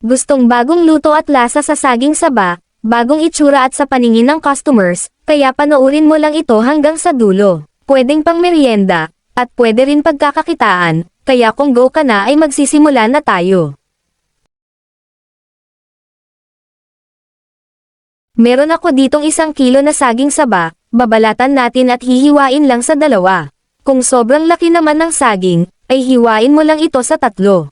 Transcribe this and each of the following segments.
Gustong bagong luto at lasa sa saging saba, bagong itsura at sa paningin ng customers, kaya panoorin mo lang ito hanggang sa dulo. Pwedeng pang merienda, at pwede rin pagkakakitaan, kaya kung go ka na ay magsisimula na tayo. Meron ako ditong 1 kilo na saging saba, babalatan natin at hihiwain lang sa 2. Kung sobrang laki naman ng saging, ay hiwain mo lang ito sa 3.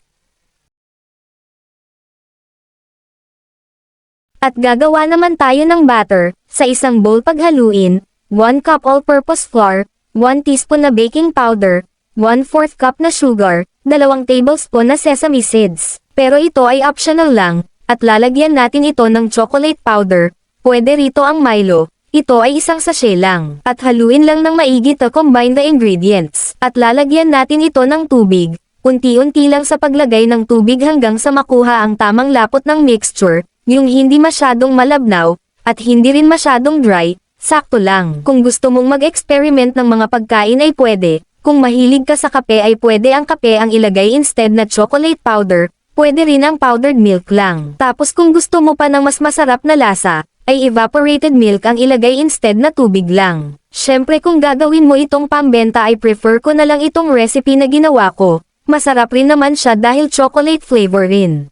At gagawa naman tayo ng batter, sa isang bowl paghaluin, 1 cup all-purpose flour, 1 teaspoon na baking powder, 1/4 cup na sugar, 2 tablespoon na sesame seeds. Pero ito ay optional lang, at lalagyan natin ito ng chocolate powder, pwede rito ang Milo, ito ay 1 sachet lang. At haluin lang ng maigi to combine the ingredients. At lalagyan natin ito ng tubig, unti-unti lang sa paglagay ng tubig hanggang sa makuha ang tamang lapot ng mixture, yung hindi masyadong malabnaw, at hindi rin masyadong dry, sakto lang. Kung gusto mong mag-experiment ng mga pagkain ay pwede, kung mahilig ka sa kape ay pwede ang kape ang ilagay instead na chocolate powder, pwede rin ang powdered milk lang. Tapos kung gusto mo pa ng mas masarap na lasa, ay evaporated milk ang ilagay instead na tubig lang. Syempre kung gagawin mo itong pambenta ay prefer ko na lang itong recipe na ginawa ko, masarap rin naman siya dahil chocolate flavor rin.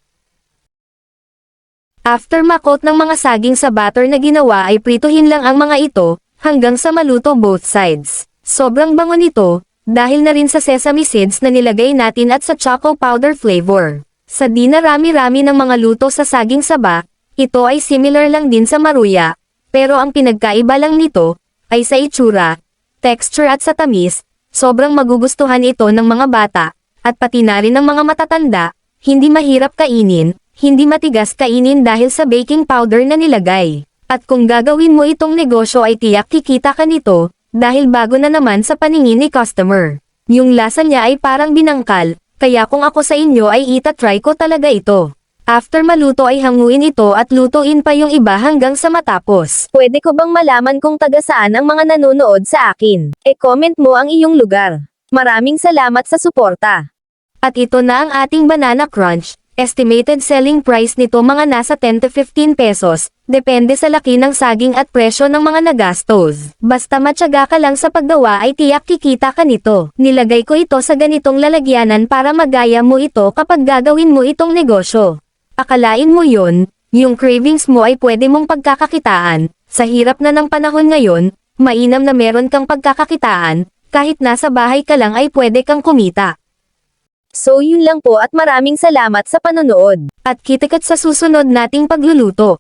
After makot ng mga saging sa batter na ginawa ay prituhin lang ang mga ito, hanggang sa maluto both sides. Sobrang bango nito, dahil na rin sa sesame seeds na nilagay natin at sa choco powder flavor. Sa di na rami-rami ng mga luto sa saging saba, ito ay similar lang din sa maruya, pero ang pinagkaiba lang nito, ay sa itsura, texture at sa tamis, sobrang magugustuhan ito ng mga bata, at pati na rin ng mga matatanda, hindi mahirap kainin, hindi matigas kainin dahil sa baking powder na nilagay. At kung gagawin mo itong negosyo ay tiyak kikita ka nito, dahil bago na naman sa paningin ni customer. Yung lasa niya ay parang binangkal, kaya kung ako sa inyo ay itatry ko talaga ito. After maluto ay hanguin ito at lutuin pa yung iba hanggang sa matapos. Pwede ko bang malaman kung taga saan ang mga nanonood sa akin? E-comment mo ang iyong lugar. Maraming salamat sa suporta. At ito na ang ating banana crunch. Estimated selling price nito mga nasa 10 to 15 pesos, depende sa laki ng saging at presyo ng mga nagastos. Basta matyaga ka lang sa paggawa ay tiyak kikita ka nito. Nilagay ko ito sa ganitong lalagyanan para magaya mo ito kapag gagawin mo itong negosyo. Akalain mo yun, yung cravings mo ay pwede mong pagkakakitaan, sa hirap na ng panahon ngayon, mainam na meron kang pagkakakitaan, kahit nasa bahay ka lang ay pwede kang kumita. So yun lang po at maraming salamat sa panonood. At kita-kits sa susunod nating pagluluto.